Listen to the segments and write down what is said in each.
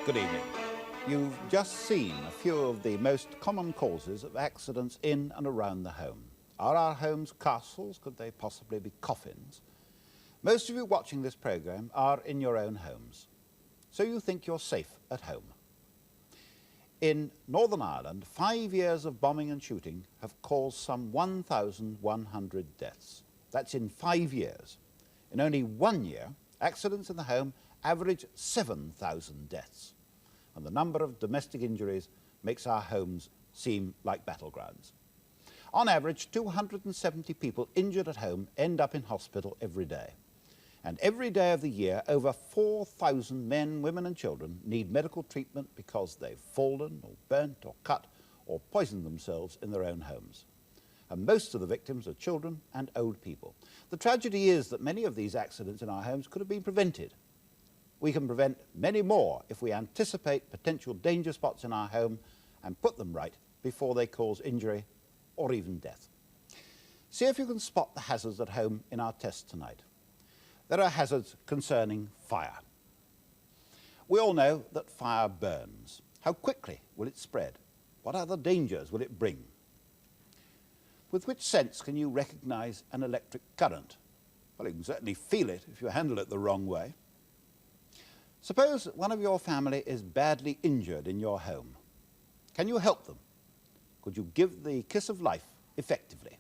Good evening. You've just seen a few of the most common causes of accidents in and around the home. Are our homes castles? Could they possibly be coffins? Most of you watching this programme are in your own homes, so you think you're safe at home. In Northern Ireland, 5 years of bombing and shooting have caused some 1,100 deaths. That's in 5 years. In only 1 year, accidents in the home average 7,000 deaths. And the number of domestic injuries makes our homes seem like battlegrounds. On average, 270 people injured at home end up in hospital every day. And every day of the year, over 4,000 men, women and children need medical treatment because they've fallen or burnt or cut or poisoned themselves in their own homes. And most of the victims are children and old people. The tragedy is that many of these accidents in our homes could have been prevented. We can prevent many more if we anticipate potential danger spots in our home and put them right before they cause injury or even death. See if you can spot the hazards at home in our test tonight. There are hazards concerning fire. We all know that fire burns. How quickly will it spread? What other dangers will it bring? With which sense can you recognize an electric current? Well, you can certainly feel it if you handle it the wrong way. Suppose one of your family is badly injured in your home. Can you help them? Could you give the kiss of life effectively?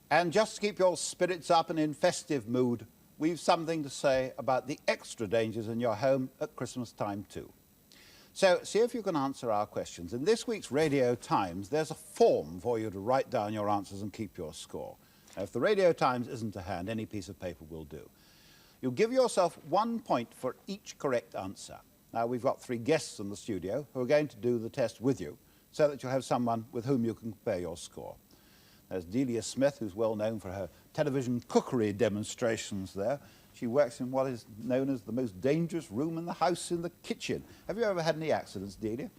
And just to keep your spirits up and in festive mood, we've something to say about the extra dangers in your home at Christmas time too. So see if you can answer our questions. In this week's Radio Times, there's a form for you to write down your answers and keep your score. Now, if the Radio Times isn't to hand, any piece of paper will do. You'll give yourself 1 point for each correct answer. Now, we've got 3 guests in the studio who are going to do the test with you so that you'll have someone with whom you can compare your score. There's Delia Smith, who's well known for her television cookery demonstrations there. She works in what is known as the most dangerous room in the house, in the kitchen. Have you ever had any accidents, Delia?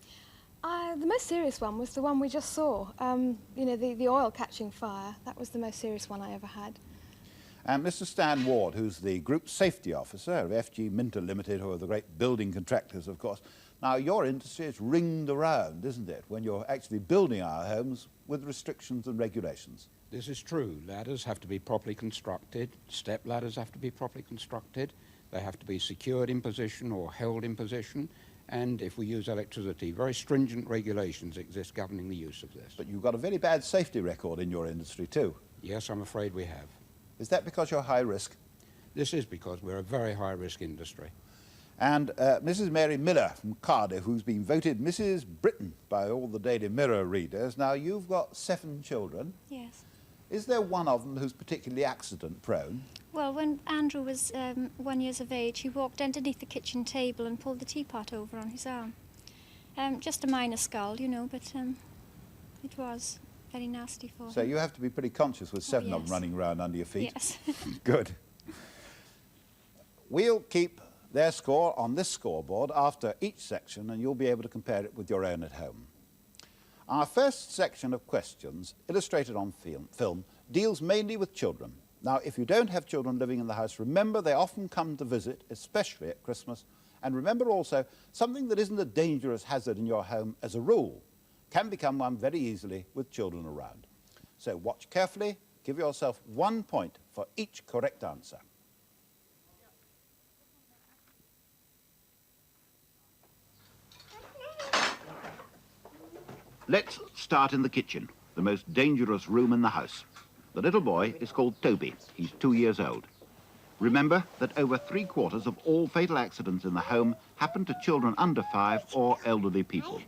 The most serious one was the one we just saw. You know, the oil catching fire. That was the most serious one I ever had. And Mr. Stan Ward, who's the Group Safety Officer of FG Minter Limited, who are the great building contractors, of course. Now, your industry is ringed around, isn't it, when you're actually building our homes with restrictions and regulations? This is true. Ladders have to be properly constructed. Step ladders have to be properly constructed. They have to be secured in position or held in position. And if we use electricity, very stringent regulations exist governing the use of this. But you've got a very bad safety record in your industry too. Yes, I'm afraid we have. Is that because you're high risk? This is because we're a very high-risk industry. And Mrs. Mary Miller from Cardiff, who's been voted Mrs. Britain by all the Daily Mirror readers. Now, you've got 7 children. Yes. Is there one of them who's particularly accident-prone? Well, when Andrew was 1 year of age, he walked underneath the kitchen table and pulled the teapot over on his arm. Just a minor scald, you know, but it was very nasty for him. So you have to be pretty conscious with 7 of them yes. running around under your feet. Yes. Good. We'll keep their score on this scoreboard after each section, and you'll be able to compare it with your own at home. Our first section of questions, illustrated on film, deals mainly with children. Now, if you don't have children living in the house, remember they often come to visit, especially at Christmas. And remember also, something that isn't a dangerous hazard in your home as a rule can become one very easily with children around. So watch carefully, give yourself 1 point for each correct answer. Let's start in the kitchen, the most dangerous room in the house. The little boy is called Toby. He's 2 years old. Remember that over 3/4 of all fatal accidents in the home happen to children under 5 or elderly people.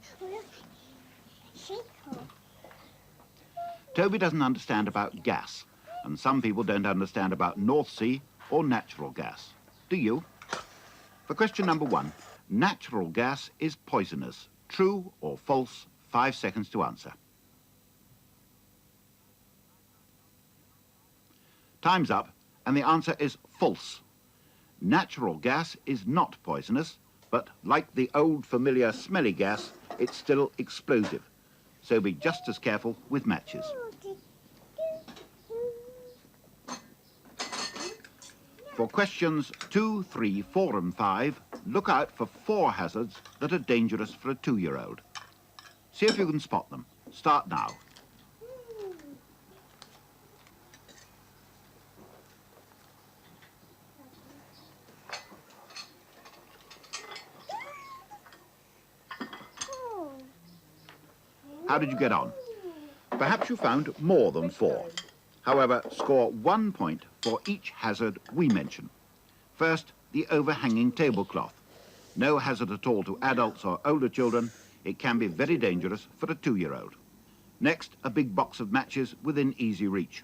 Toby doesn't understand about gas, and some people don't understand about North Sea or natural gas. Do you? For question number 1, natural gas is poisonous. True or false? 5 seconds to answer. Time's up, and the answer is false. Natural gas is not poisonous, but like the old familiar smelly gas, it's still explosive. So be just as careful with matches. For questions 2, 3, 4 and 5, look out for 4 hazards that are dangerous for a 2-year-old. See if you can spot them. Start now. How did you get on? Perhaps you found more than 4. However, score 1 point for each hazard we mention. First, the overhanging tablecloth. No hazard at all to adults or older children. It can be very dangerous for a 2-year-old. Next, a big box of matches within easy reach.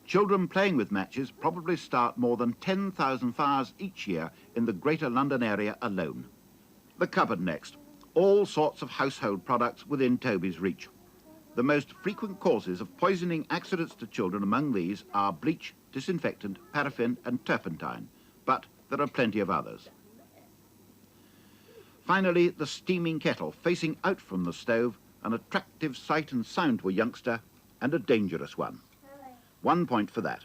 Children playing with matches probably start more than 10,000 fires each year in the Greater London area alone. The cupboard next. All sorts of household products within Toby's reach. The most frequent causes of poisoning accidents to children among these are bleach, disinfectant, paraffin and turpentine, but there are plenty of others. Finally, the steaming kettle facing out from the stove, an attractive sight and sound to a youngster, and a dangerous one. 1 point for that.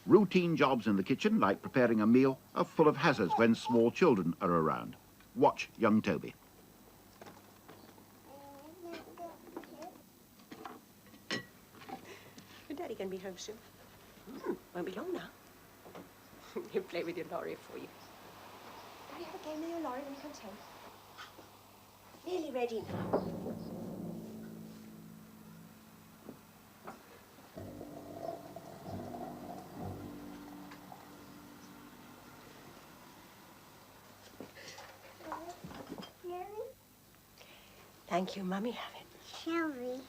Routine jobs in the kitchen, like preparing a meal, are full of hazards when small children are around. Watch young Toby. Your daddy can be home soon. Won't be long now. He'll play with your lorry for you. Will you have a game with your lorry when he comes home? Nearly ready now. Thank you, Mummy. Have it. Shall we?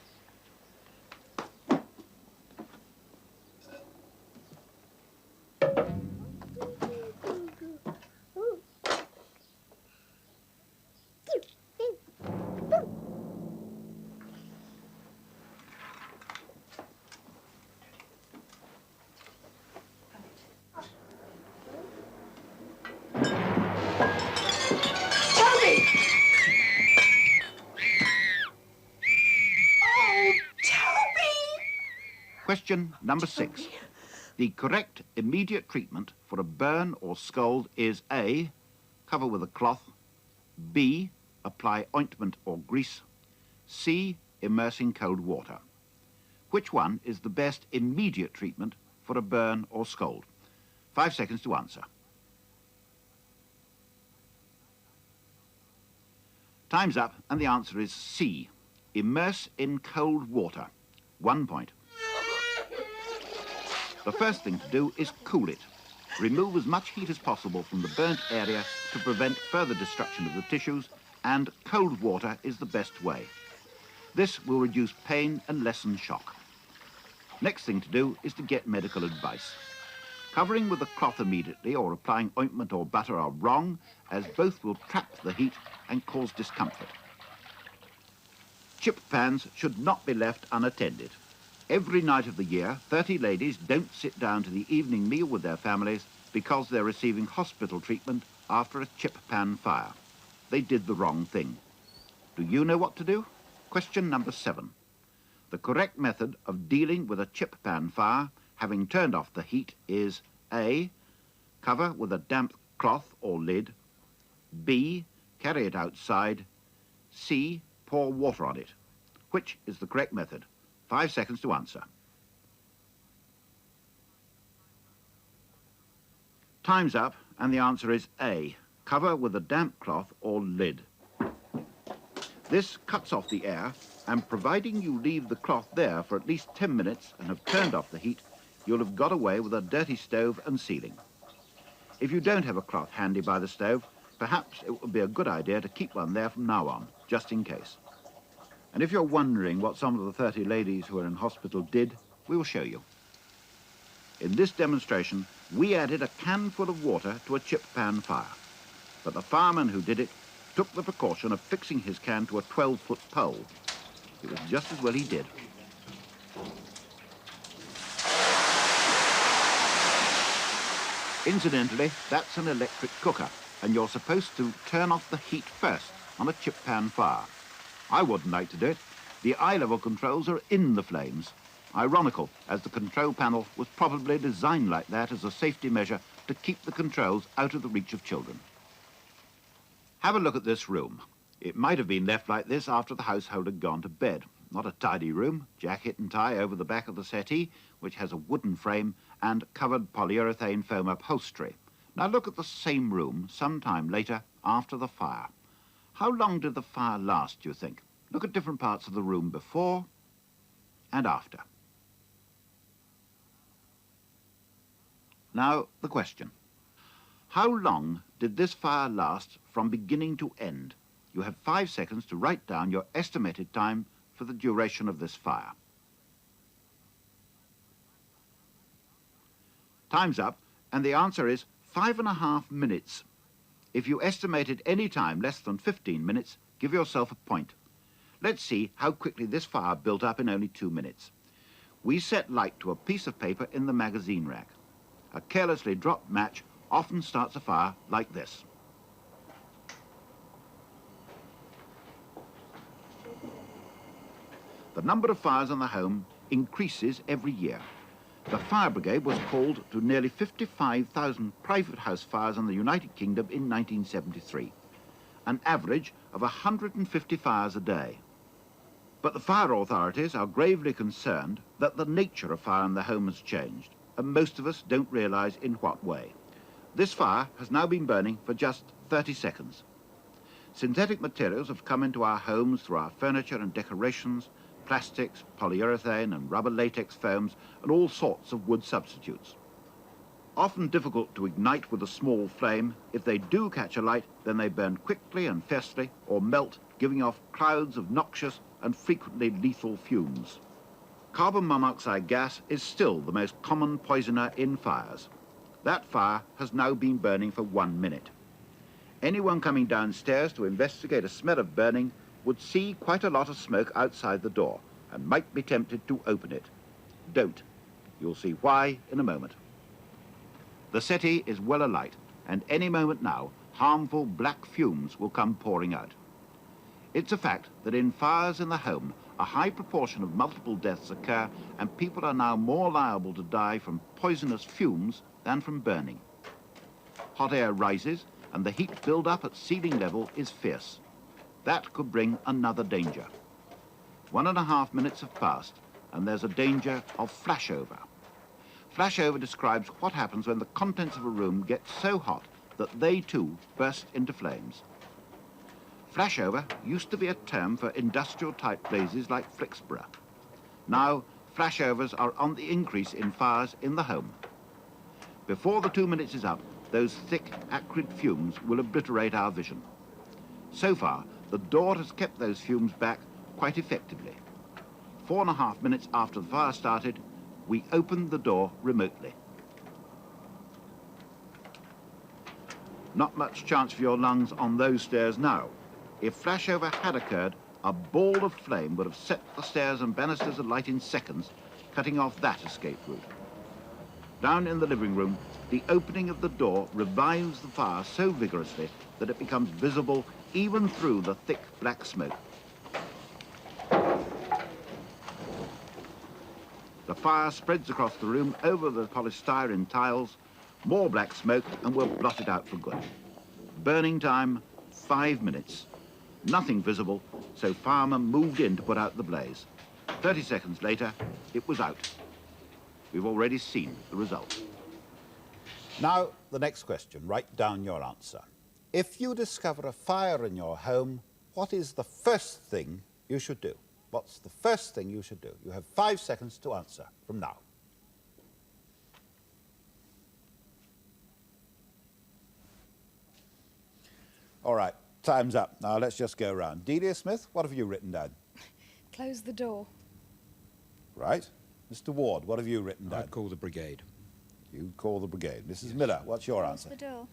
Question number 6. The correct immediate treatment for a burn or scald is A, cover with a cloth, B, apply ointment or grease, C, immerse in cold water. Which one is the best immediate treatment for a burn or scald? 5 seconds to answer. Time's up and the answer is C, immerse in cold water. 1 point. The first thing to do is cool it. Remove as much heat as possible from the burnt area to prevent further destruction of the tissues, and cold water is the best way. This will reduce pain and lessen shock. Next thing to do is to get medical advice. Covering with a cloth immediately or applying ointment or butter are wrong, as both will trap the heat and cause discomfort. Chip pans should not be left unattended. Every night of the year, 30 ladies don't sit down to the evening meal with their families because they're receiving hospital treatment after a chip pan fire. They did the wrong thing. Do you know what to do? Question number 7. The correct method of dealing with a chip pan fire, having turned off the heat, is A, cover with a damp cloth or lid, B, carry it outside, C, pour water on it. Which is the correct method? 5 seconds to answer. Time's up and the answer is A, cover with a damp cloth or lid. This cuts off the air, and providing you leave the cloth there for at least 10 minutes and have turned off the heat, you'll have got away with a dirty stove and ceiling. If you don't have a cloth handy by the stove, perhaps it would be a good idea to keep one there from now on, just in case. And if you're wondering what some of the 30 ladies who are in hospital did, we will show you. In this demonstration, we added a can full of water to a chip pan fire. But the fireman who did it took the precaution of fixing his can to a 12-foot pole. It was just as well he did. Incidentally, that's an electric cooker, and you're supposed to turn off the heat first on a chip pan fire. I wouldn't like to do it. The eye-level controls are in the flames. Ironical, as the control panel was probably designed like that as a safety measure to keep the controls out of the reach of children. Have a look at this room. It might have been left like this after the household had gone to bed. Not a tidy room, jacket and tie over the back of the settee, which has a wooden frame and covered polyurethane foam upholstery. Now look at the same room some time later after the fire. How long did the fire last, do you think? Look at different parts of the room before and after. Now, the question. How long did this fire last from beginning to end? You have 5 seconds to write down your estimated time for the duration of this fire. Time's up, and the answer is 5.5 minutes. If you estimated any time less than 15 minutes, give yourself a point. Let's see how quickly this fire built up in only 2 minutes. We set light to a piece of paper in the magazine rack. A carelessly dropped match often starts a fire like this. The number of fires in the home increases every year. The fire brigade was called to nearly 55,000 private house fires in the United Kingdom in 1973, an average of 150 fires a day. But the fire authorities are gravely concerned that the nature of fire in the home has changed, and most of us don't realise in what way. This fire has now been burning for just 30 seconds. Synthetic materials have come into our homes through our furniture and decorations, plastics, polyurethane and rubber latex foams, and all sorts of wood substitutes. Often difficult to ignite with a small flame, if they do catch alight, then they burn quickly and fiercely or melt, giving off clouds of noxious and frequently lethal fumes. Carbon monoxide gas is still the most common poisoner in fires. That fire has now been burning for 1 minute. Anyone coming downstairs to investigate a smell of burning would see quite a lot of smoke outside the door and might be tempted to open it. Don't. You'll see why in a moment. The settee is well alight, and any moment now, harmful black fumes will come pouring out. It's a fact that in fires in the home, a high proportion of multiple deaths occur, and people are now more liable to die from poisonous fumes than from burning. Hot air rises, and the heat build-up at ceiling level is fierce. That could bring another danger. 1.5 minutes have passed, and there's a danger of flashover. Flashover describes what happens when the contents of a room get so hot that they too burst into flames. Flashover used to be a term for industrial-type blazes like Flixborough. Now, flashovers are on the increase in fires in the home. Before the 2 minutes is up, those thick, acrid fumes will obliterate our vision. So far, the door has kept those fumes back quite effectively. 4.5 minutes after the fire started, we opened the door remotely. Not much chance for your lungs on those stairs now. If flashover had occurred, a ball of flame would have set the stairs and banisters alight in seconds, cutting off that escape route. Down in the living room, the opening of the door revives the fire so vigorously that it becomes visible even through the thick black smoke. The fire spreads across the room over the polystyrene tiles, more black smoke, and we'll blot it out for good. Burning time, 5 minutes. Nothing visible, so firemen moved in to put out the blaze. 30 seconds later, it was out. We've already seen the result. Now, the next question. Write down your answer. If you discover a fire in your home, what is the first thing you should do? What's the first thing you should do? You have 5 seconds to answer from now. All right, time's up. Now let's just go around. Delia Smith, what have you written down? Close the door. Right. Mr. Ward, what have you written down? I'd call the brigade. You'd call the brigade. Mrs. Miller, what's your answer? Close the door.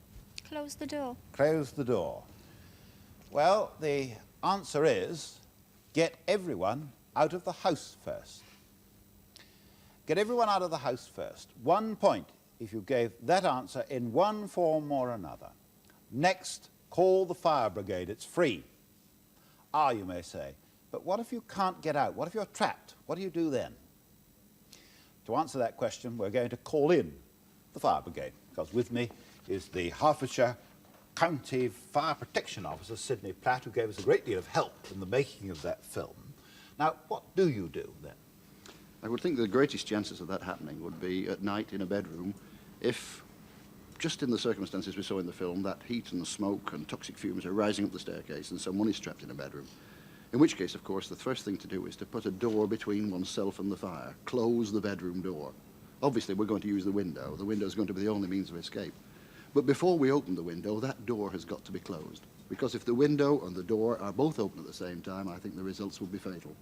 Close the door. Close the door. Well, the answer is get everyone out of the house first. Get everyone out of the house first. 1 point if you gave that answer in one form or another. Next, call the fire brigade. It's free. Ah, you may say, but what if you can't get out? What if you're trapped? What do you do then? To answer that question, we're going to call in the fire brigade. because with me is the Hertfordshire County Fire Protection Officer, Sidney Platt, who gave us a great deal of help in the making of that film. Now, what do you do then? I would think the greatest chances of that happening would be at night in a bedroom if, just in the circumstances we saw in the film, that heat and smoke and toxic fumes are rising up the staircase and someone is trapped in a bedroom. In which case, of course, the first thing to do is to put a door between oneself and the fire. Close the bedroom door. Obviously, we're going to use the window. The window is going to be the only means of escape. But before we open the window, that door has got to be closed. Because if the window and the door are both open at the same time, I think the results will be fatal.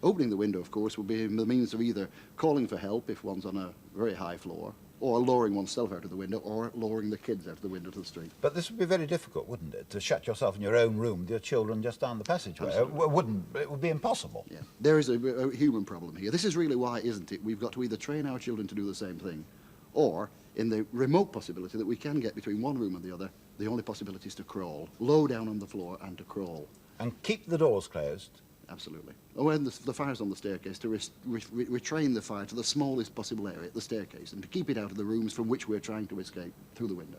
Opening the window, of course, will be the means of either calling for help if one's on a very high floor, or lowering oneself out of the window, or lowering the kids out of the window to the street. But this would be very difficult, wouldn't it, to shut yourself in your own room with your children just down the passageway? It would be impossible. Yeah. There is a human problem here. This is really why, isn't it, we've got to either train our children to do the same thing, or, in the remote possibility that we can get between one room and the other, the only possibility is to crawl, low down on the floor and to crawl. And keep the doors closed? Absolutely. When the fire's on the staircase, to retrain the fire to the smallest possible area, the staircase, and to keep it out of the rooms from which we're trying to escape through the window.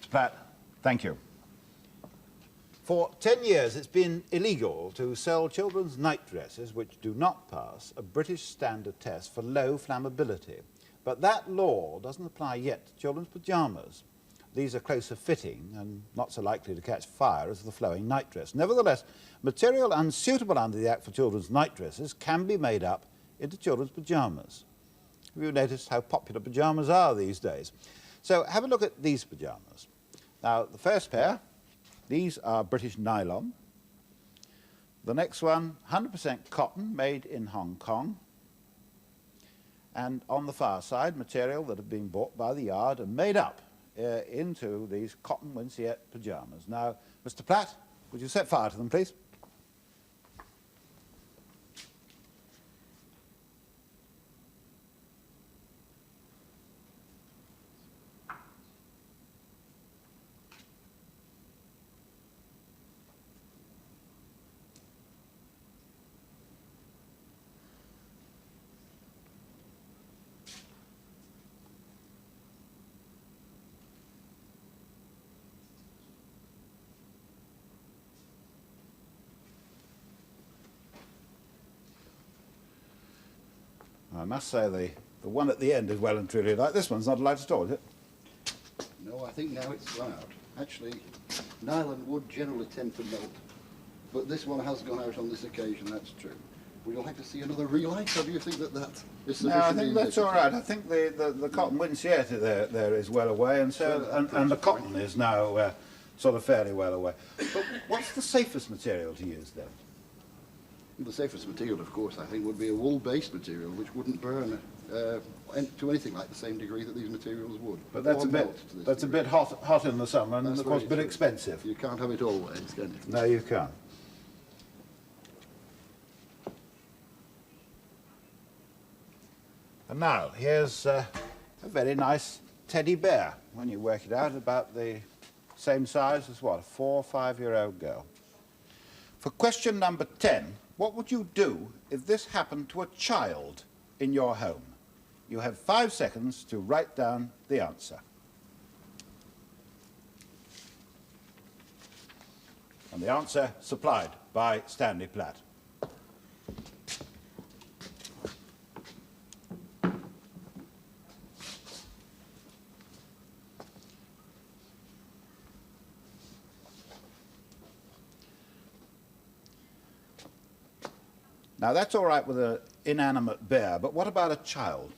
Mr. Platt, thank you. For 10 years, it's been illegal to sell children's night dresses which do not pass a British standard test for low flammability. But that law doesn't apply yet to children's pyjamas. These are closer fitting and not so likely to catch fire as the flowing night dress. Nevertheless, material unsuitable under the Act for children's night dresses can be made up into children's pyjamas. Have you noticed how popular pyjamas are these days? So have a look at these pyjamas. Now, the first pair, these are British nylon. The next one, 100% cotton, made in Hong Kong. And on the far side, material that have been bought by the yard and made up into these cotton winceyette pyjamas. Now, Mr. Platt, would you set fire to them, please? I must say the one at the end is well and truly light. This one's not light at all, is it? No, I think now it's gone out. Actually, nylon would generally tend to melt, but this one has gone out on this occasion, that's true. Would you like to see another relight, or do you think that is sufficient? No, I think that's all right. I think the cotton winceyette there is well away, and so and the cotton is now sort of fairly well away. But what's the safest material to use then? The safest material, of course, I think, would be a wool-based material, which wouldn't burn to anything like the same degree that these materials would. But that's a bit hot in the summer, and of course a bit expensive. You can't have it always, can you? No, you can't. And now, here's a very nice teddy bear. When you work it out, about the same size as what, a 4- or 5-year-old girl. For question number 10, what would you do if this happened to a child in your home? You have 5 seconds to write down the answer. And the answer supplied by Stanley Platt. Now, that's all right with an inanimate bear, but what about a child?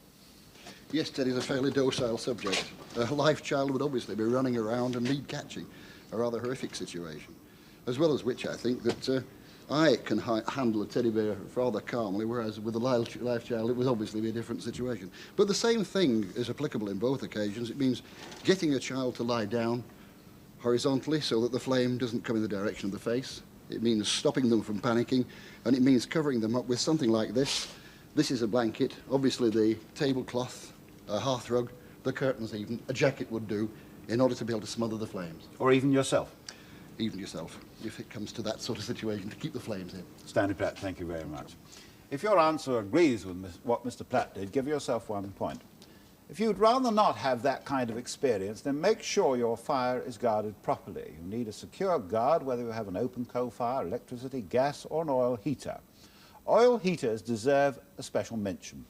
Yes, Teddy's a fairly docile subject. A live child would obviously be running around and need catching, a rather horrific situation. As well as which, I think that I can handle a teddy bear rather calmly, whereas with a live child, it would obviously be a different situation. But the same thing is applicable in both occasions. It means getting a child to lie down horizontally so that the flame doesn't come in the direction of the face. It means stopping them from panicking, and it means covering them up with something like this. This is a blanket, obviously the tablecloth, a hearth rug, the curtains even, a jacket would do, in order to be able to smother the flames. Or even yourself? Even yourself, if it comes to that sort of situation, to keep the flames in. Stanley Platt, thank you very much. If your answer agrees with what Mr. Platt did, give yourself 1 point. If you'd rather not have that kind of experience, then make sure your fire is guarded properly. You need a secure guard whether you have an open coal fire, electricity, gas or an oil heater. Oil heaters deserve a special mention.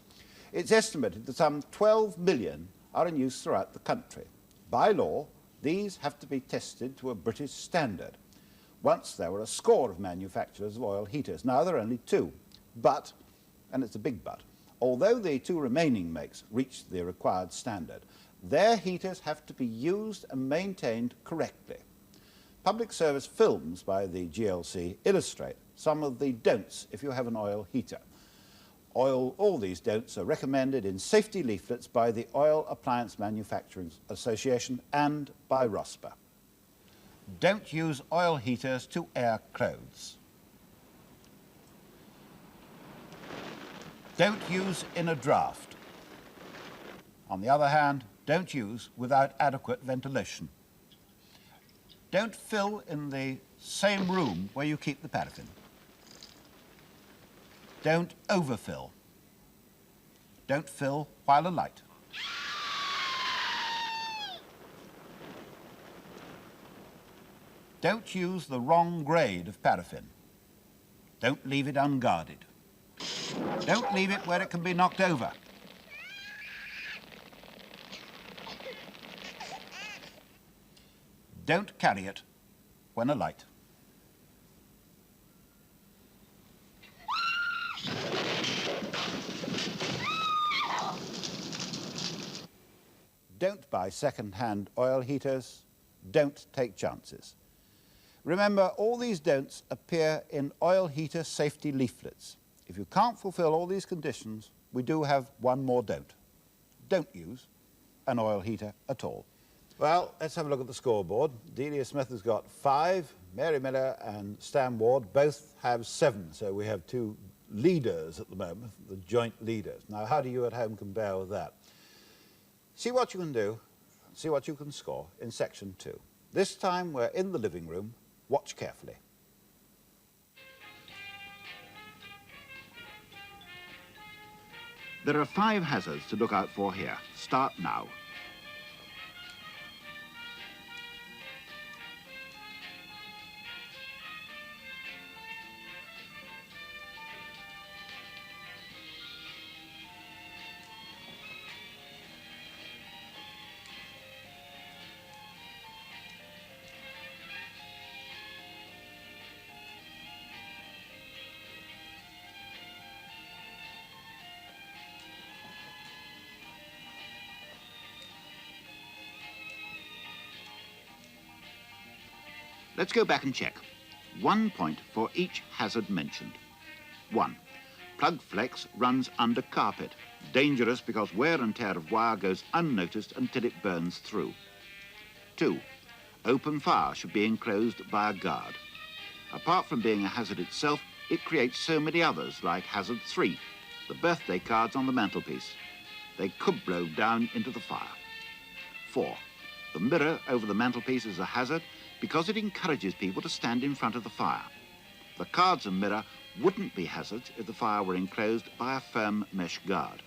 It's estimated that some 12 million are in use throughout the country. By law, these have to be tested to a British standard. Once there were a score of manufacturers of oil heaters. Now there are only 2. But, and it's a big but, although the 2 remaining makes reach the required standard, their heaters have to be used and maintained correctly. Public service films by the GLC illustrate some of the don'ts if you have an oil heater. All these don'ts are recommended in safety leaflets by the Oil Appliance Manufacturers Association and by ROSPA. Don't use oil heaters to air clothes. Don't use in a draught. On the other hand, don't use without adequate ventilation. Don't fill in the same room where you keep the paraffin. Don't overfill. Don't fill while alight. Don't use the wrong grade of paraffin. Don't leave it unguarded. Don't leave it where it can be knocked over. Don't carry it when alight. Don't buy second-hand oil heaters. Don't take chances. Remember, all these don'ts appear in oil heater safety leaflets. If you can't fulfill all these conditions, we do have one more don't. Don't use an oil heater at all. Well, let's have a look at the scoreboard. Delia Smith has got 5, Mary Miller and Stan Ward both have 7, so we have 2 leaders at the moment, the joint leaders. Now, how do you at home compare with that? See what you can do, see what you can score in section 2. This time we're in the living room. Watch carefully. There are 5 hazards to look out for here. Start now. Let's go back and check. 1 point for each hazard mentioned. 1. Plug flex runs under carpet. Dangerous because wear and tear of wire goes unnoticed until it burns through. 2. Open fire should be enclosed by a guard. Apart from being a hazard itself, it creates so many others, like hazard 3, the birthday cards on the mantelpiece. They could blow down into the fire. 4. The mirror over the mantelpiece is a hazard because it encourages people to stand in front of the fire. The cards and mirror wouldn't be hazards if the fire were enclosed by a firm mesh guard.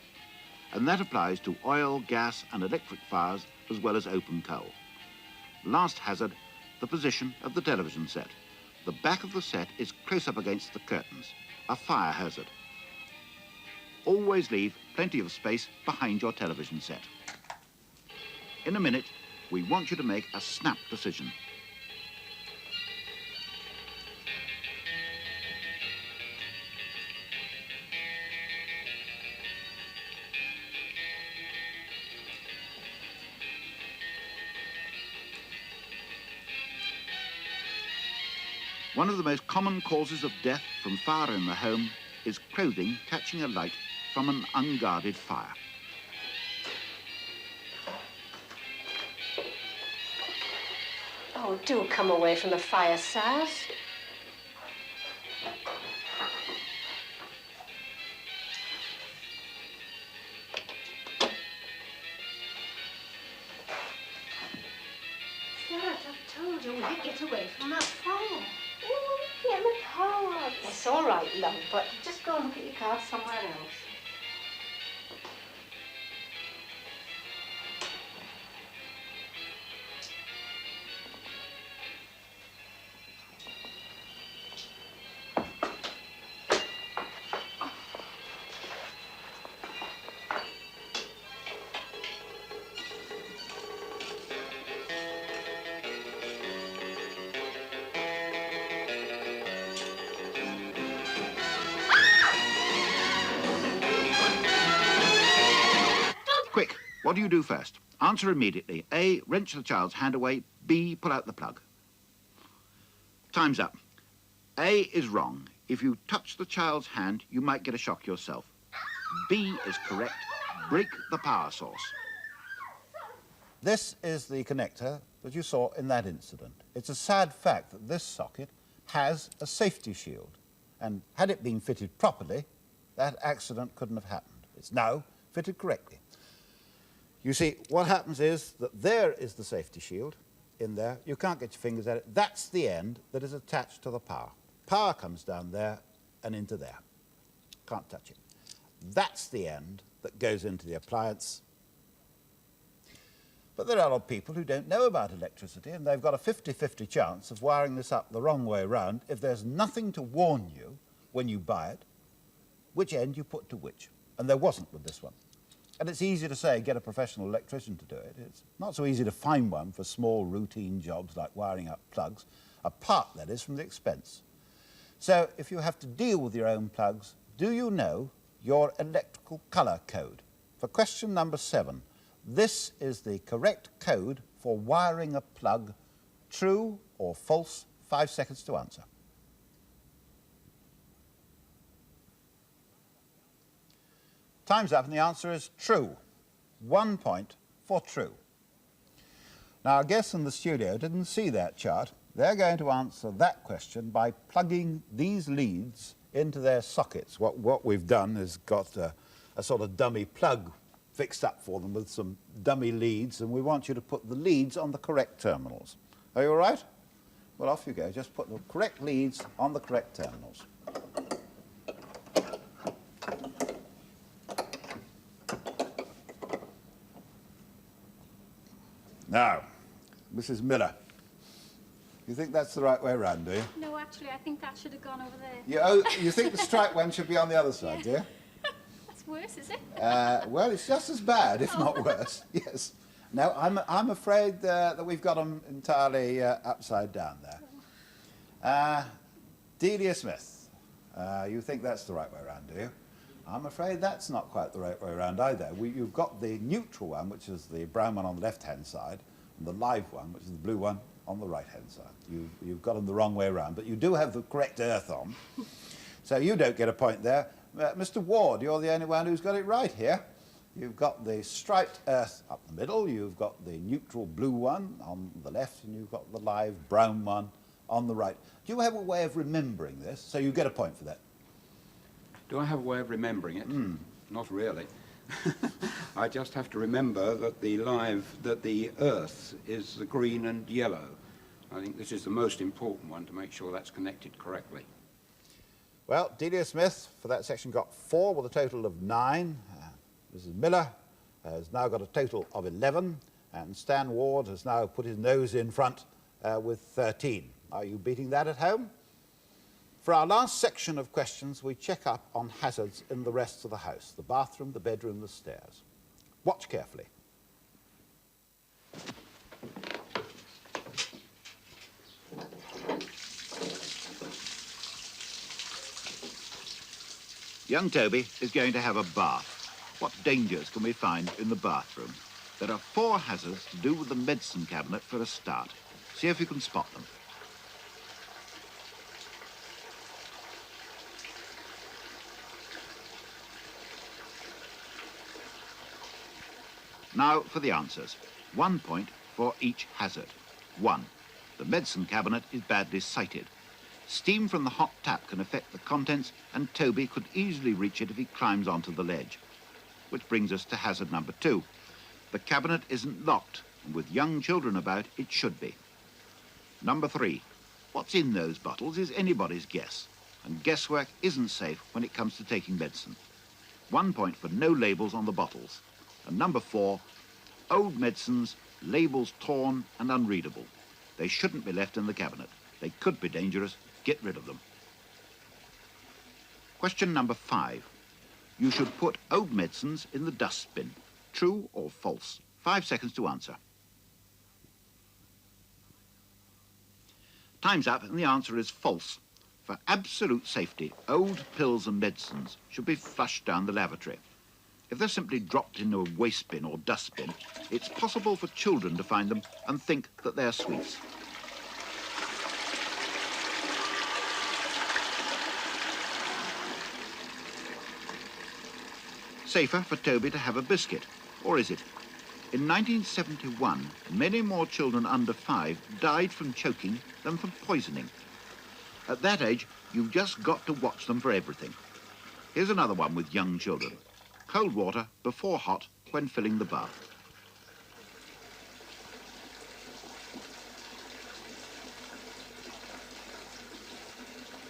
And that applies to oil, gas and electric fires as well as open coal. Last hazard, the position of the television set. The back of the set is close up against the curtains, a fire hazard. Always leave plenty of space behind your television set. In a minute, we want you to make a snap decision. One of the most common causes of death from fire in the home is clothing catching alight from an unguarded fire. Oh, do come away from the fire, Saz. Saz, I've told you, we get away from that fire. Get my cards. It's all right, love, but just go and look at your cards somewhere else. What do you do first? Answer immediately. A, wrench the child's hand away. B, pull out the plug. Time's up. A is wrong. If you touch the child's hand, you might get a shock yourself. B is correct. Break the power source. This is the connector that you saw in that incident. It's a sad fact that this socket has a safety shield, and had it been fitted properly, that accident couldn't have happened. It's now fitted correctly. You see, what happens is that there is the safety shield in there. You can't get your fingers at it. That's the end that is attached to the power. Power comes down there and into there. Can't touch it. That's the end that goes into the appliance. But there are a lot of people who don't know about electricity, and they've got a 50-50 chance of wiring this up the wrong way around if there's nothing to warn you when you buy it, which end you put to which. And there wasn't with this one. And it's easy to say, get a professional electrician to do it. It's not so easy to find one for small routine jobs like wiring up plugs, apart, that is, from the expense. So if you have to deal with your own plugs, do you know your electrical colour code? For question number 7, this is the correct code for wiring a plug. True or false? 5 seconds to answer. Time's up and the answer is true. 1 point for true. Now, our guests in the studio didn't see that chart. They're going to answer that question by plugging these leads into their sockets. What we've done is got a sort of dummy plug fixed up for them with some dummy leads, and we want you to put the leads on the correct terminals. Are you all right? Well, off you go. Just put the correct leads on the correct terminals. Now, Mrs. Miller, you think that's the right way around, do you? No, actually, I think that should have gone over there. You think the striped one should be on the other side, do you? That's worse, is it? Well, it's just as bad, if not worse. Yes. No, I'm afraid that we've got them entirely upside down there. Delia Smith, you think that's the right way around, do you? I'm afraid that's not quite the right way around either. You've got the neutral one, which is the brown one on the left-hand side, and the live one, which is the blue one, on the right-hand side. You've got them the wrong way around, but you do have the correct earth on. So you don't get a point there. Mr. Ward, you're the only one who's got it right here. You've got the striped earth up the middle, you've got the neutral blue one on the left, and you've got the live brown one on the right. Do you have a way of remembering this? So you get a point for that. Do I have a way of remembering it? Not really. I just have to remember that the earth is the green and yellow. I think this is the most important one to make sure that's connected correctly. Well, Delia Smith for that section got 4 with a total of 9. Mrs. Miller has now got a total of 11, and Stan Ward has now put his nose in front with 13. Are you beating that at home? For our last section of questions, we check up on hazards in the rest of the house, the bathroom, the bedroom, the stairs. Watch carefully. Young Toby is going to have a bath. What dangers can we find in the bathroom? There are 4 hazards to do with the medicine cabinet for a start. See if you can spot them. Now for the answers. 1 point for each hazard. 1. The medicine cabinet is badly sited. Steam from the hot tap can affect the contents, and Toby could easily reach it if he climbs onto the ledge. Which brings us to hazard number 2. The cabinet isn't locked, and with young children about, it should be. Number 3. What's in those bottles is anybody's guess, and guesswork isn't safe when it comes to taking medicine. 1 point for no labels on the bottles. And number 4, old medicines, labels torn and unreadable. They shouldn't be left in the cabinet. They could be dangerous. Get rid of them. Question number 5. You should put old medicines in the dustbin. True or false? 5 seconds to answer. Time's up and the answer is false. For absolute safety, old pills and medicines should be flushed down the lavatory. If they're simply dropped into a waste bin or dustbin, it's possible for children to find them and think that they're sweets. Safer for Toby to have a biscuit, or is it? In 1971, many more children under 5 died from choking than from poisoning. At that age, you've just got to watch them for everything. Here's another one with young children. Cold water before hot when filling the bath.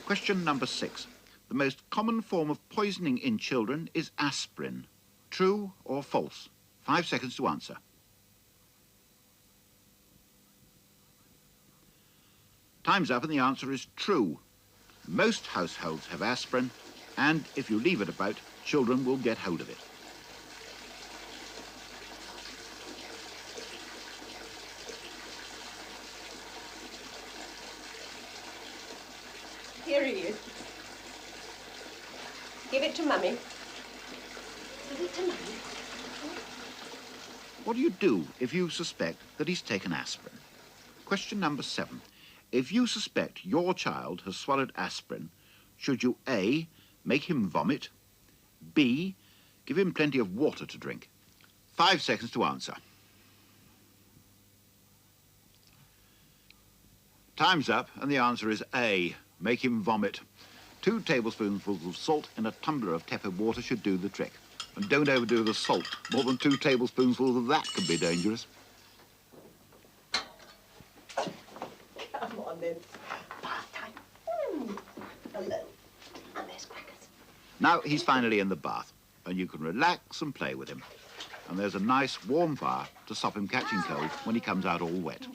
Question number 6. The most common form of poisoning in children is aspirin. True or false? 5 seconds to answer. Time's up and the answer is true. Most households have aspirin, and if you leave it about, children will get hold of it. Here he is. Give it to Mummy. Give it to Mummy. What do you do if you suspect that he's taken aspirin? Question number 7. If you suspect your child has swallowed aspirin, should you A, make him vomit, B, give him plenty of water to drink? 5 seconds to answer. Time's up and the answer is A, make him vomit. 2 tablespoonfuls of salt in a tumbler of tepid water should do the trick. And don't overdo the salt. More than 2 tablespoonfuls of that can be dangerous. Come on then. Bath time. Hello. And there's crackers. Now he's finally in the bath, and you can relax and play with him. And there's a nice warm fire to stop him catching cold when he comes out all wet.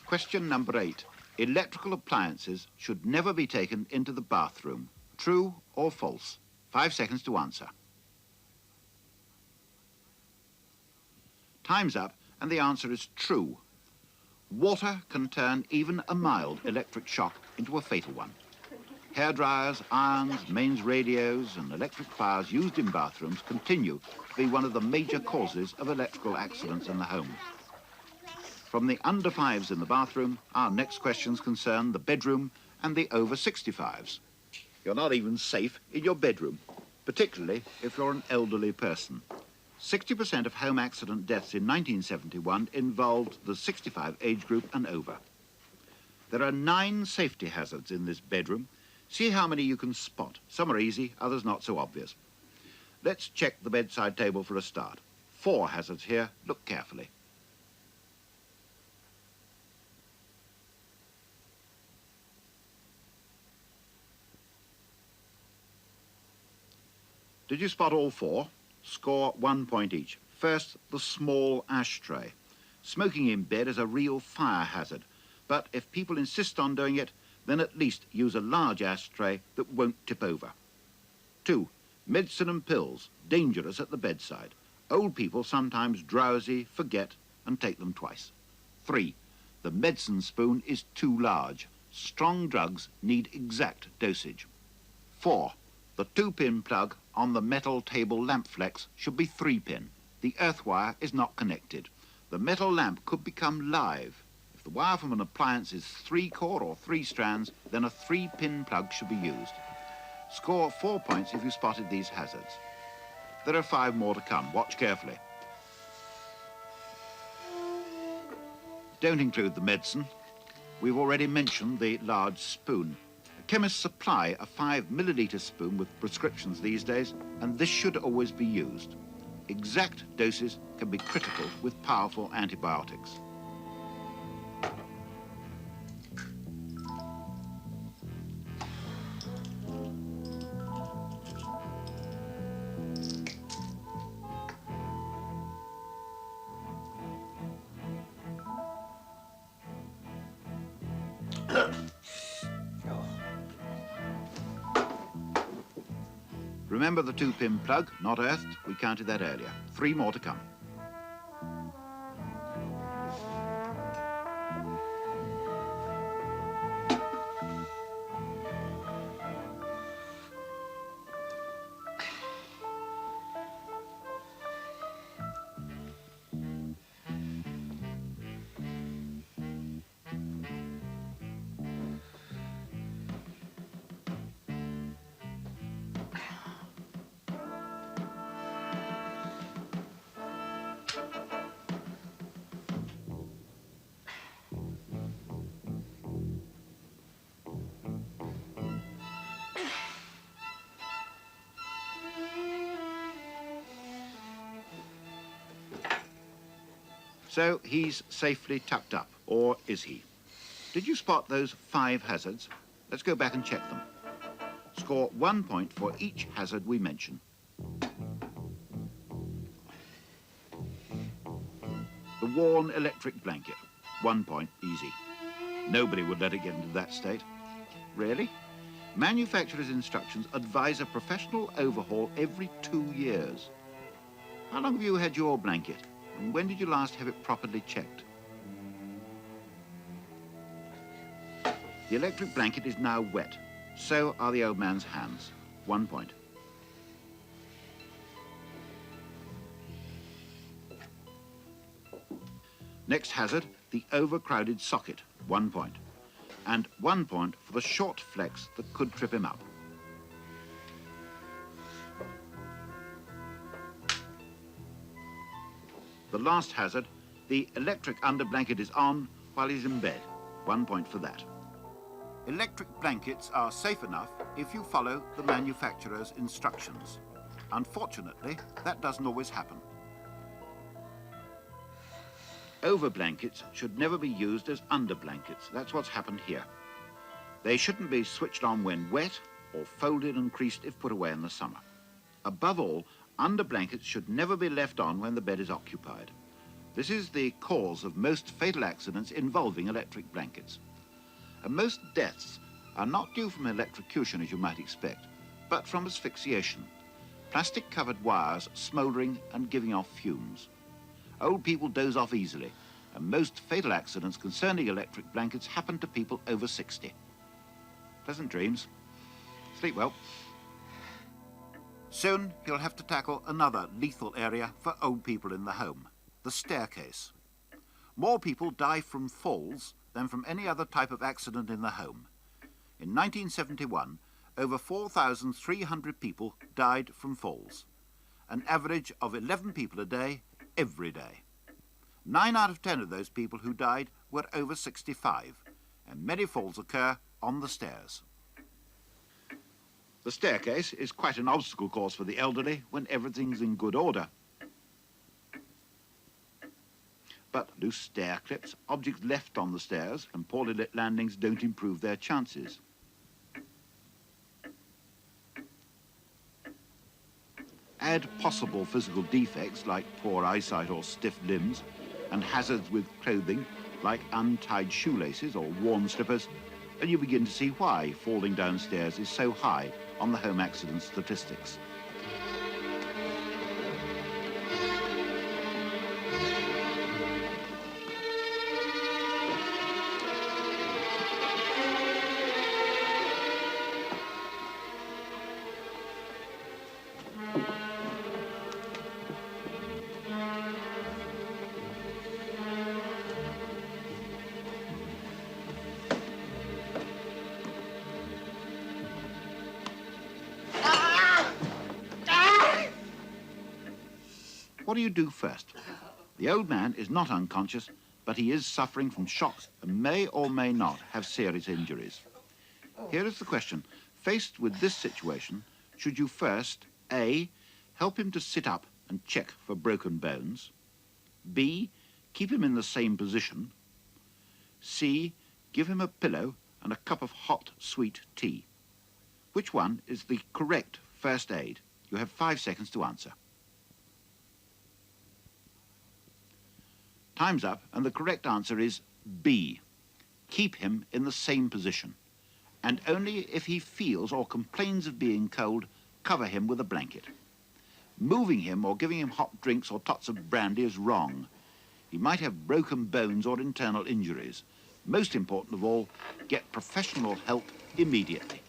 Question number 8. Electrical appliances should never be taken into the bathroom. True or false? 5 seconds to answer. Time's up, and the answer is true. Water can turn even a mild electric shock into a fatal one. Hairdryers, irons, mains radios, and electric fires used in bathrooms continue to be one of the major causes of electrical accidents in the home. From the under 5s in the bathroom, our next questions concern the bedroom and the over 65s. You're not even safe in your bedroom, particularly if you're an elderly person. 60% of home accident deaths in 1971 involved the 65 age group and over. There are 9 safety hazards in this bedroom. See how many you can spot. Some are easy, others not so obvious. Let's check the bedside table for a start. 4 hazards here. Look carefully. Did you spot all 4? Score 1 point each. First, the small ashtray. Smoking in bed is a real fire hazard, but if people insist on doing it, then at least use a large ashtray that won't tip over. 2, medicine and pills, dangerous at the bedside. Old people sometimes drowsy, forget, and take them twice. 3, the medicine spoon is too large. Strong drugs need exact dosage. 4, the 2-pin plug on the metal table lamp flex should be 3-pin. The earth wire is not connected. The metal lamp could become live. If the wire from an appliance is 3-core or 3 strands, then a 3-pin plug should be used. Score 4 points if you spotted these hazards. There are 5 more to come. Watch carefully. Don't include the medicine. We've already mentioned the large spoon. Chemists supply a 5 milliliter spoon with prescriptions these days, and this should always be used. Exact doses can be critical with powerful antibiotics. Remember the 2-pin plug, not earthed. We counted that earlier. 3 more to come. So he's safely tucked up, or is he? Did you spot those 5 hazards? Let's go back and check them. Score 1 point for each hazard we mention. The worn electric blanket. 1 point, easy. Nobody would let it get into that state. Really? Manufacturer's instructions advise a professional overhaul every 2 years. How long have you had your blanket? And when did you last have it properly checked? The electric blanket is now wet. So are the old man's hands. 1 point. Next hazard, the overcrowded socket. 1 point. And 1 point for the short flex that could trip him up. The last hazard, the electric underblanket is on while he's in bed. 1 point for that. Electric blankets are safe enough if you follow the manufacturer's instructions. Unfortunately, that doesn't always happen. Over blankets should never be used as under blankets. That's what's happened here. They shouldn't be switched on when wet or folded and creased if put away in the summer. Above all, under blankets should never be left on when the bed is occupied. This is the cause of most fatal accidents involving electric blankets. And most deaths are not due from electrocution, as you might expect, but from asphyxiation. Plastic-covered wires smouldering and giving off fumes. Old people doze off easily, and most fatal accidents concerning electric blankets happen to people over 60. Pleasant dreams. Sleep well. Soon you'll have to tackle another lethal area for old people in the home, the staircase. More people die from falls than from any other type of accident in the home. In 1971, over 4,300 people died from falls, an average of 11 people a day, every day. 9 out of 10 of those people who died were over 65, and many falls occur on the stairs. The staircase is quite an obstacle course for the elderly when everything's in good order. But loose stair clips, objects left on the stairs, and poorly lit landings don't improve their chances. Add possible physical defects like poor eyesight or stiff limbs, and hazards with clothing like untied shoelaces or worn slippers, and you begin to see why falling downstairs is so high on the home accident statistics. What do you do first? The old man is not unconscious, but he is suffering from shocks and may or may not have serious injuries. Here is the question. Faced with this situation, should you first, A, help him to sit up and check for broken bones, B, keep him in the same position, C, give him a pillow and a cup of hot, sweet tea? Which one is the correct first aid? You have 5 seconds to answer. Time's up, and the correct answer is B. Keep him in the same position. And only if he feels or complains of being cold, cover him with a blanket. Moving him or giving him hot drinks or tots of brandy is wrong. He might have broken bones or internal injuries. Most important of all, get professional help immediately.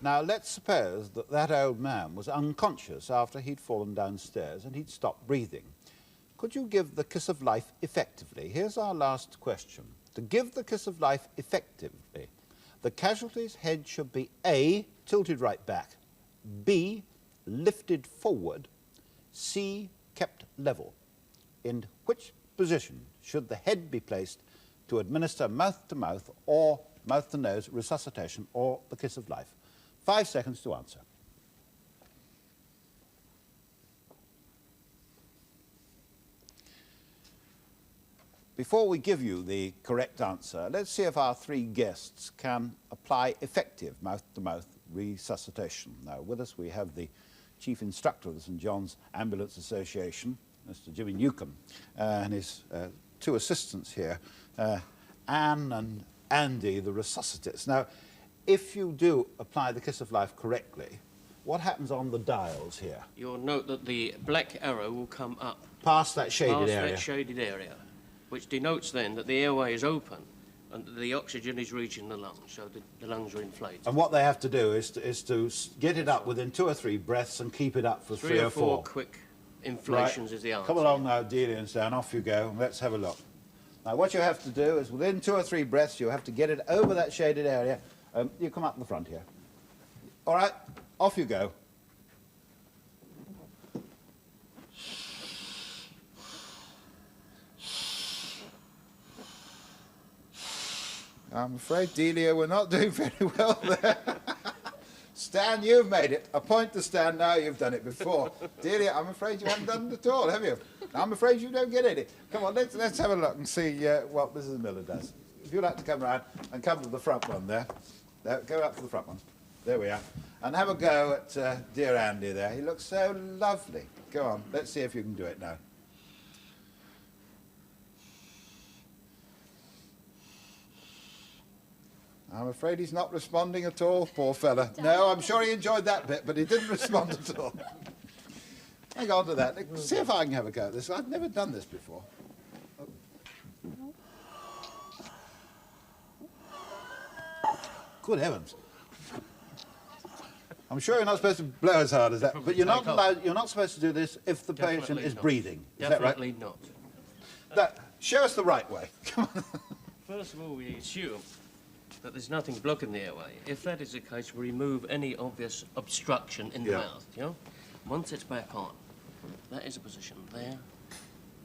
Now, let's suppose that that old man was unconscious after he'd fallen downstairs and he'd stopped breathing. Could you give the kiss of life effectively? Here's our last question. To give the kiss of life effectively, the casualty's head should be A, tilted right back, B, lifted forward, C, kept level. In which position should the head be placed to administer mouth-to-mouth or mouth-to-nose resuscitation or the kiss of life? 5 seconds to answer. Before we give you the correct answer, let's see if our three guests can apply effective mouth-to-mouth resuscitation. Now, with us we have the Chief Instructor of the St John's Ambulance Association, Mr Jimmy Newcomb, and his two assistants here, Anne and Andy, the resuscitates. Now, if you do apply the Kiss of Life correctly, what happens on the dials here? You'll note that the black arrow will come up. Past that shaded area? Past that shaded area, which denotes then that the airway is open and that the oxygen is reaching the lungs, so the lungs are inflated. And what they have to do is to get it up within 2 or 3 breaths and keep it up for 3 or 4. Quick inflations right. Is the answer. Come along now, Delia and Stan, off you go, and let's have a look. Now, what you have to do is within 2 or 3 breaths, you have to get it over that shaded area. You come up the front here. All right, off you go. I'm afraid, Delia, we're not doing very well there. Stan, you've made it. A point to Stan now, you've done it before. Delia, I'm afraid you haven't done it at all, have you? I'm afraid you don't get any. Come on, let's have a look and see what Mrs Miller does. If you'd like to come round and come to the front one there. Go up to the front one. There we are. And have a go at dear Andy there. He looks so lovely. Go on, let's see if you can do it now. I'm afraid he's not responding at all, poor fella. No, I'm sure he enjoyed that bit, but he didn't respond at all. Hang on to that. Let's see if I can have a go at this. I've never done this before. Good heavens. I'm sure you're not supposed to blow as hard as that, but you're not allowed, you're not supposed to do this if the patient is breathing. Is that right? Definitely not. Show us the right way. Come on. First of all, we assume that there's nothing blocking the airway. If that is the case, we remove any obvious obstruction in the mouth, you know? Once it's back on, that is a position there,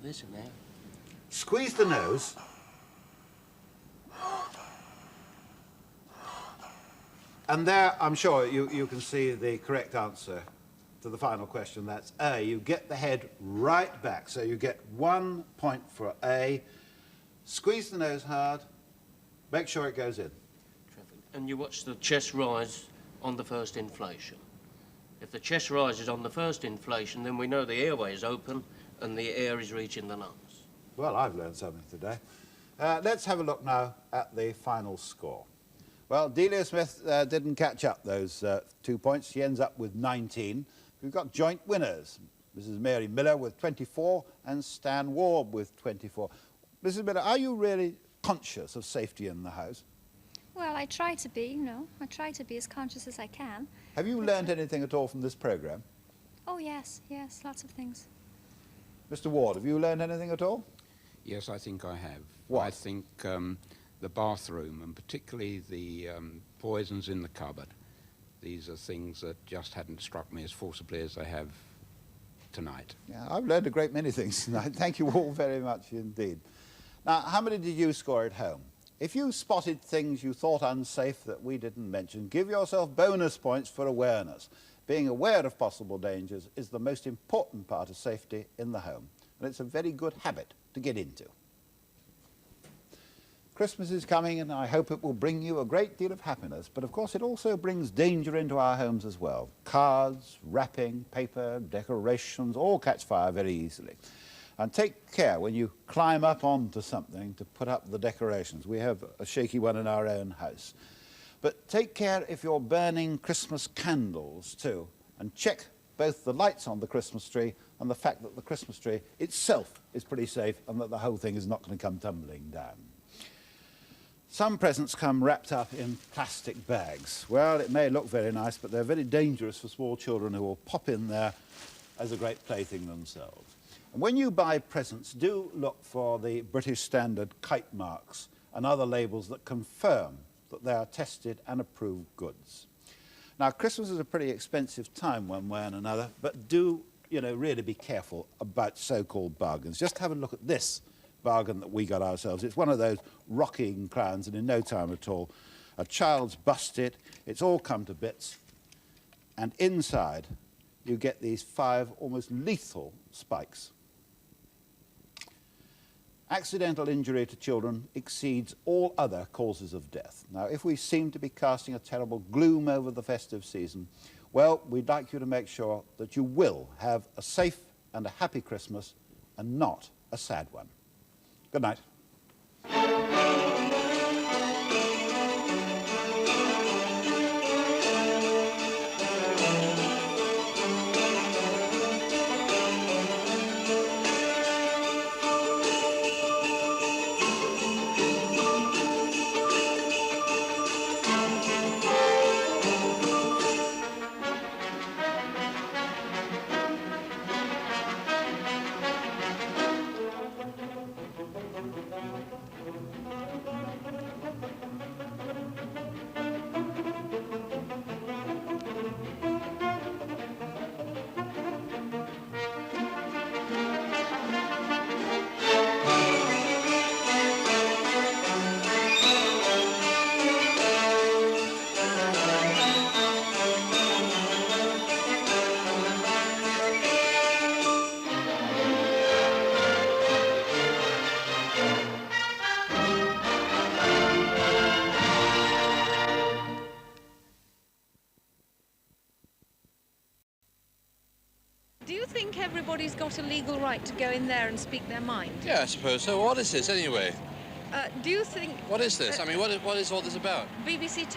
this and there. Squeeze the nose. And there, I'm sure you can see the correct answer to the final question. That's A. You get the head right back. So you get 1 point for A. Squeeze the nose hard. Make sure it goes in. And you watch the chest rise on the first inflation. If the chest rises on the first inflation, then we know the airway is open and the air is reaching the lungs. Well, I've learned something today. Let's have a look now at the final score. Well, Delia Smith didn't catch up those 2 points. She ends up with 19. We've got joint winners. Mrs Mary Miller with 24 and Stan Ward with 24. Mrs Miller, are you really conscious of safety in the house? Well, I try to be, you know. I try to be as conscious as I can. Have you learned anything at all from this programme? Oh, yes, yes, lots of things. Mr Ward, have you learned anything at all? Yes, I think I have. What? I think the bathroom, and particularly the poisons in the cupboard, these are things that just hadn't struck me as forcibly as they have tonight. Yeah, I've learned a great many things tonight. Thank you all very much indeed. Now, how many did you score at home? If you spotted things you thought unsafe that we didn't mention, give yourself bonus points for awareness. Being aware of possible dangers is the most important part of safety in the home, and it's a very good habit to get into. Christmas is coming, and I hope it will bring you a great deal of happiness, but of course it also brings danger into our homes as well. Cards, wrapping, paper, decorations, all catch fire very easily. And take care when you climb up onto something to put up the decorations. We have a shaky one in our own house. But take care if you're burning Christmas candles too, and check both the lights on the Christmas tree and the fact that the Christmas tree itself is pretty safe and that the whole thing is not going to come tumbling down. Some presents come wrapped up in plastic bags. Well, it may look very nice, but they're very dangerous for small children who will pop in there as a great plaything themselves. And when you buy presents, do look for the British Standard kite marks and other labels that confirm that they are tested and approved goods. Now, Christmas is a pretty expensive time one way and another, but do, you know, really be careful about so-called bargains. Just have a look at this bargain that we got ourselves. It's one of those rocking crowns, and in no time at all, a child's busted, it's all come to bits, and inside you get these 5 almost lethal spikes. accidental injury to children exceeds all other causes of death. Now, if we seem to be casting a terrible gloom over the festive season, well, we'd like you to make sure that you will have a safe and a happy Christmas and not a sad one. Good night. Do you think everybody's got a legal right to go in there and speak their mind? Yeah, I suppose so. What is this, anyway? Do you think... What is this? I mean, what is all this about? BBC